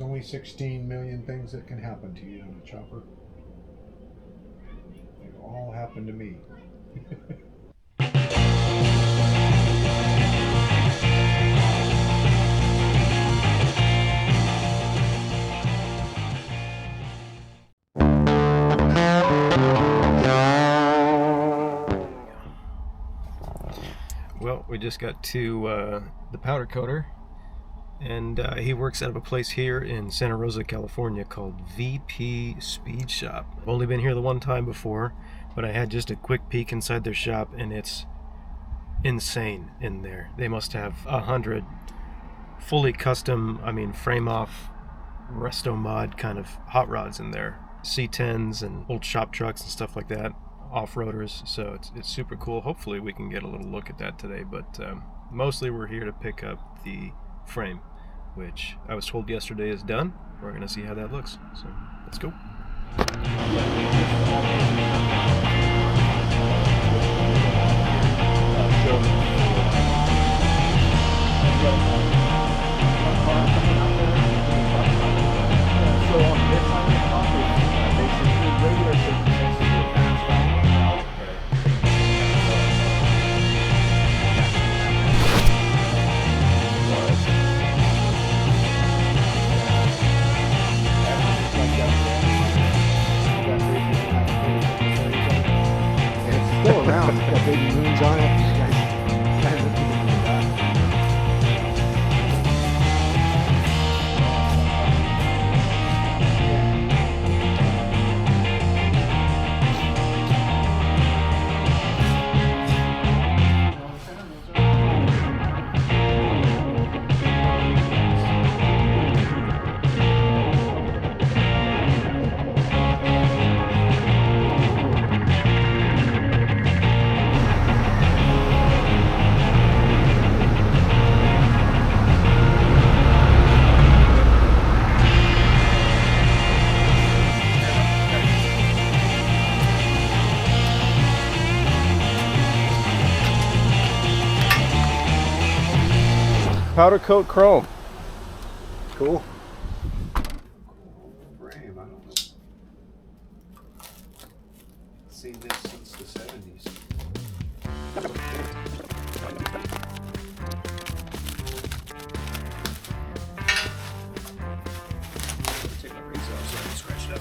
There's only 16 million things that can happen to you on a chopper. They all happen to me. Well, we just got to the powder coater, and he works out of a place here in Santa Rosa, California called VP Speed Shop. I've only been here the one time before, but I had just a quick peek inside their shop, and it's insane in there. They must have 100 fully custom, frame off resto mod kind of hot rods in there. C10s and old shop trucks and stuff like that. Off-roaders, so it's super cool. Hopefully we can get a little look at that today, but mostly we're here to pick up the frame, which I was told yesterday is done. We're gonna see how that looks, so let's go. Still around. It's got baby moons on it. You guys look at Powder coat chrome. cool. Frame. I don't seen this since the 70s. Take my rings off so I can scratch it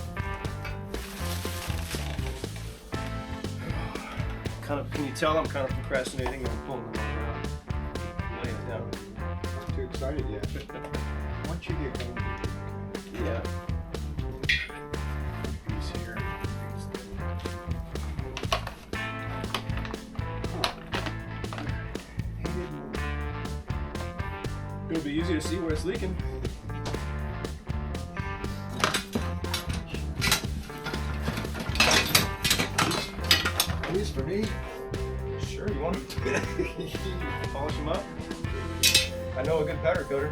up. Can you tell I'm kind of procrastinating and pulling them around, laying it down? Not too excited yet. Once you get going, Yeah. piece here. Piece there. It'll be easy to see where it's leaking. At least for me. Sure, you want to polish them up? I know a good powder coater.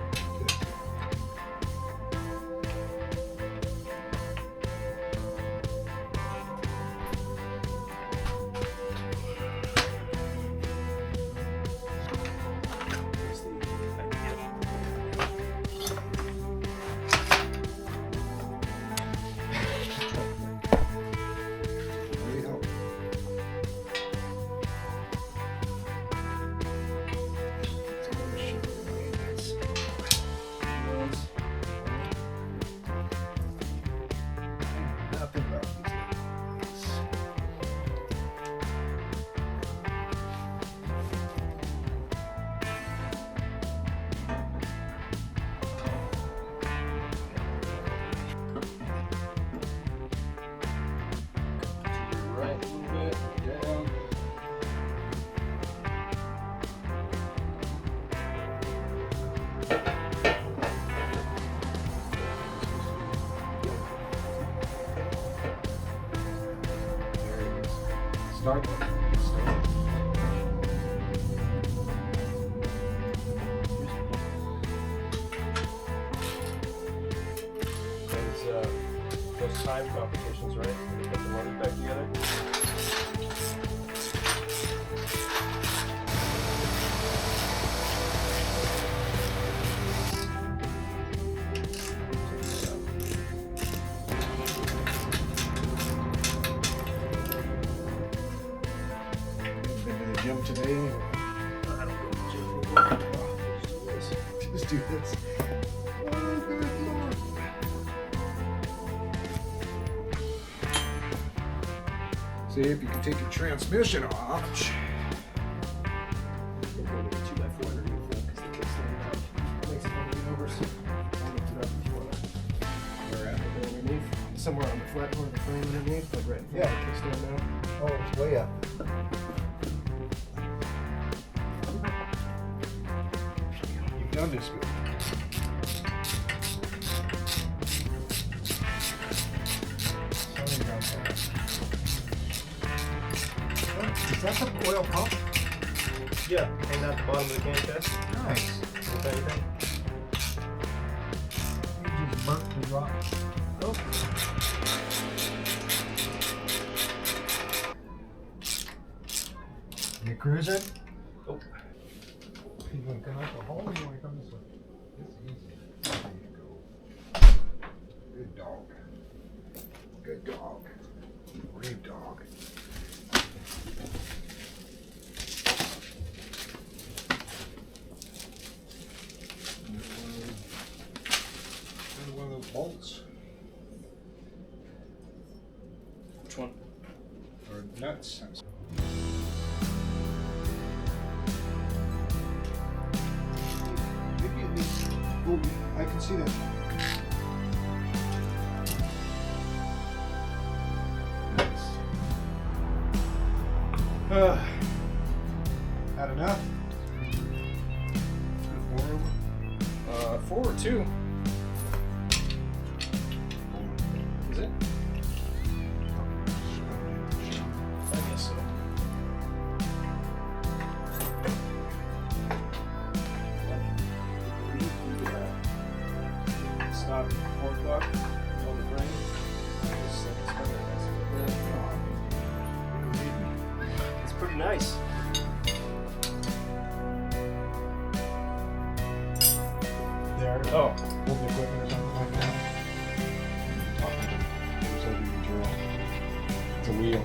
Very helpful. Nothing about these things. Right a little bit, down. There it is. Start button. Start. Those time complications, right? When you put the motors back together. do this. Oh, good Lord. See if you can take your transmission off. Somewhere on the flat part of the frame underneath, like right in front of the kickstand now. Oh, it's way up. You've done this before. Sorry about that. Is that the oil pump? Yeah, and at the bottom of the can test. Nice. If anything. You just burnt the rock. Oh. You cruising? Oh. You want to come out the hole or you want to come this way? This is easy. There you go. Good dog. Good dog. Brave dog. One of those bolts. Which one? Or nuts. Maybe it needs. Oh, I can see that. Nice. Had enough? 4 or 2. Is it? I guess so. Stock 4 o'clock on the frame. It's pretty nice. There. Oh. Hold the equipment or something like that. It's over your drill. It's a wheel.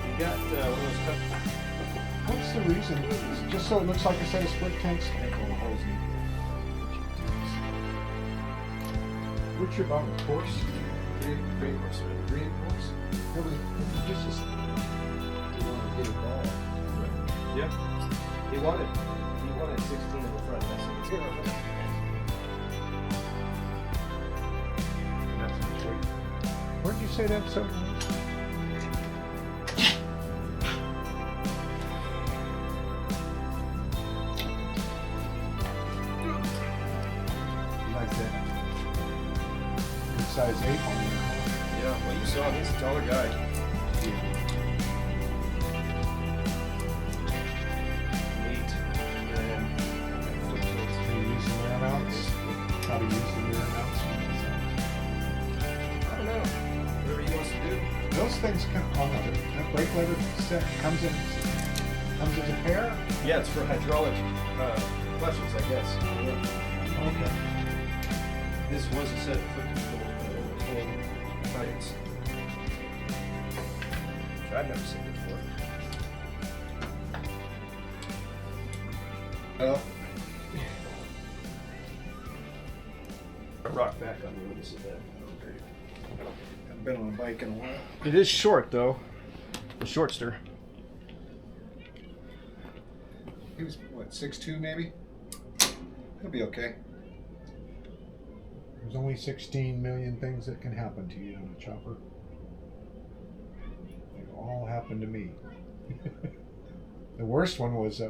You got one of those cup. What's the reason? Is it just so it looks like a set of split tanks? What's your bottom course? Reinforce? Really? Just as you want to get it all. Yeah. He wanted 16 in the front. That's what it's going. Where'd you say that so? Like that. Good size 8 on there. Yeah, well, you saw him. He's a taller guy. Neat. And Can you use the rear mounts? How to use the rear mounts? I don't know. Whatever he wants to do. Those things come on that brake lever set comes in as a pair? Yeah, it's for hydraulic clutches, I guess. Okay. This was a set of foot control heights. I've never seen it before. Well, Rock back on you when you sit down. haven't been on a bike in a while. It is short, though. The Shortster. He was, what, 6'2" maybe? He'll be okay. There's only 16 million things that can happen to you on a chopper. They all happened to me. The worst one was,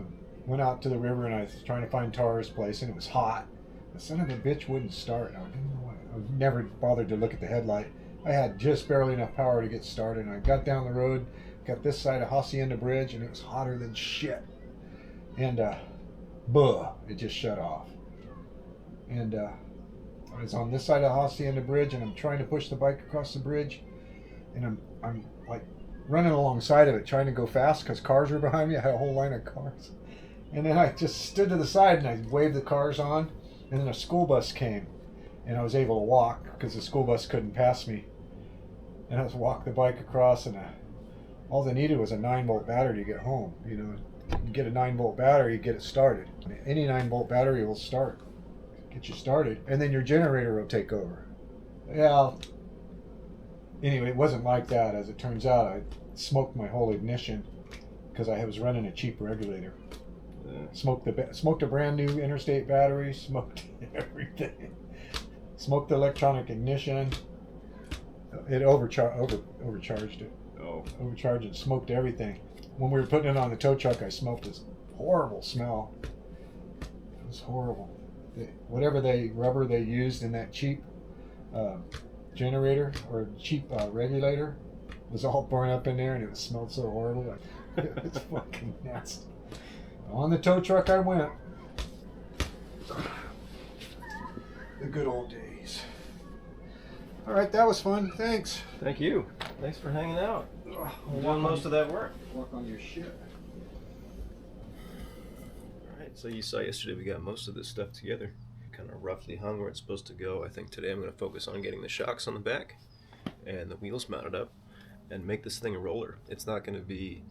went out to the river and I was trying to find Tara's place and it was hot. The son of a bitch wouldn't start. I didn't know why. I never bothered to look at the headlight. I had just barely enough power to get started. And I got down the road, got this side of Hacienda Bridge, and it was hotter than shit. And it just shut off. And I was on this side of Hacienda Bridge, and I'm trying to push the bike across the bridge, and I'm like running alongside of it, trying to go fast because cars were behind me. I had a whole line of cars, and then I just stood to the side and I waved the cars on, and then a school bus came, and I was able to walk because the school bus couldn't pass me, and I was walking the bike across, and All they needed was a 9-volt battery to get home. You know, you get a 9-volt battery, get it started. Any 9-volt battery will start, get you started, and then your generator will take over. Yeah. Anyway, it wasn't like that. As it turns out, I smoked my whole ignition because I was running a cheap regulator. Smoked a brand new interstate battery. Smoked everything. Smoked the electronic ignition. It overcharged it. Oh. Overcharged it. Smoked everything. When we were putting it on the tow truck, I smoked this horrible smell. It was horrible. Whatever rubber they used in that cheap generator or cheap regulator was all burned up in there, and it smelled so horrible. It was fucking nasty. On the tow truck I went. The good old days. All right, that was fun. Thanks. Thank you. Thanks for hanging out. We're doing most of that work. Work on your shit. All right, so you saw yesterday we got most of this stuff together. Kind of roughly hung where it's supposed to go. I think today I'm going to focus on getting the shocks on the back and the wheels mounted up and make this thing a roller. It's not going to be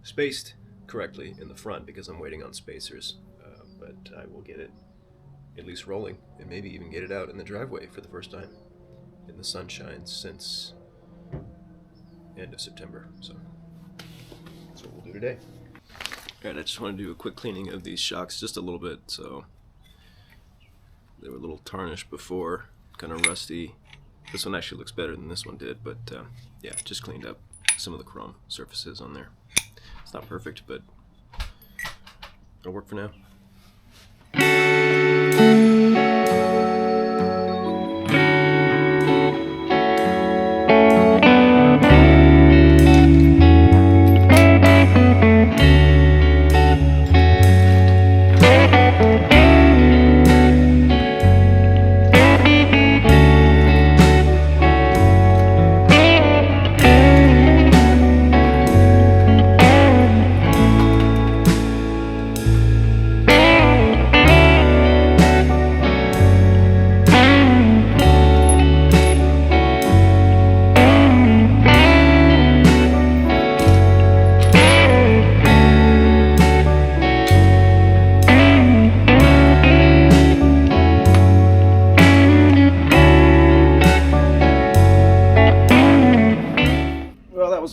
spaced correctly in the front because I'm waiting on spacers, but I will get it at least rolling and maybe even get it out in the driveway for the first time in the sunshine since end of September. So that's what we'll do today. Alright, I just want to do a quick cleaning of these shocks just a little bit. So they were a little tarnished before, kind of rusty. This one actually looks better than this one did, but yeah, just cleaned up some of the chrome surfaces on there. It's not perfect, but it'll work for now.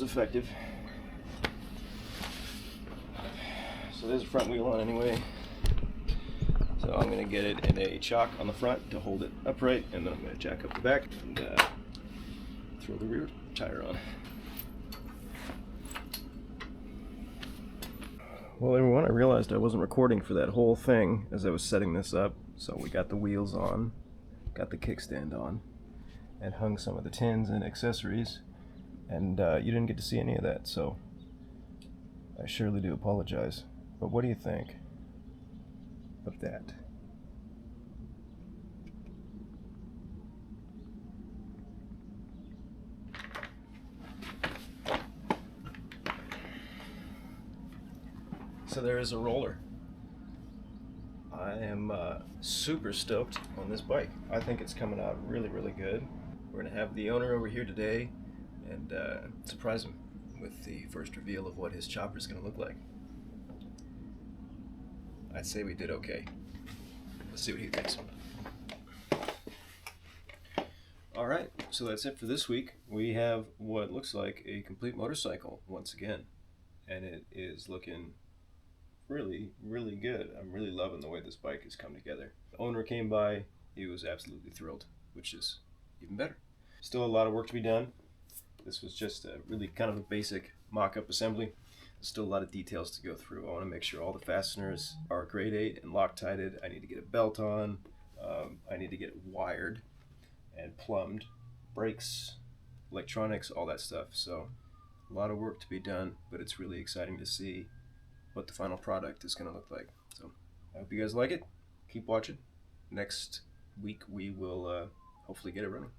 Effective. So there's a front wheel on anyway. So I'm going to get it in a chock on the front to hold it upright, and then I'm going to jack up the back and throw the rear tire on. Well, everyone, I realized I wasn't recording for that whole thing as I was setting this up. So we got the wheels on, got the kickstand on, and hung some of the tins and accessories. And you didn't get to see any of that, so I surely do apologize. But what do you think of that? So there is a roller. I am super stoked on this bike. I think it's coming out really, really good. We're gonna have the owner over here today and surprise him with the first reveal of what his chopper is going to look like. I'd say we did okay. Let's see what he thinks. Alright, so that's it for this week. We have what looks like a complete motorcycle once again, and it is looking really, really good. I'm really loving the way this bike has come together. The owner came by, he was absolutely thrilled, which is even better. Still a lot of work to be done. This was just a really kind of a basic mock-up assembly. There's still a lot of details to go through. I want to make sure all the fasteners are grade 8 and Loctited. I need to get a belt on. I need to get it wired and plumbed. Brakes, electronics, all that stuff. So a lot of work to be done, but it's really exciting to see what the final product is going to look like. So I hope you guys like it. Keep watching. Next week we will hopefully get it running.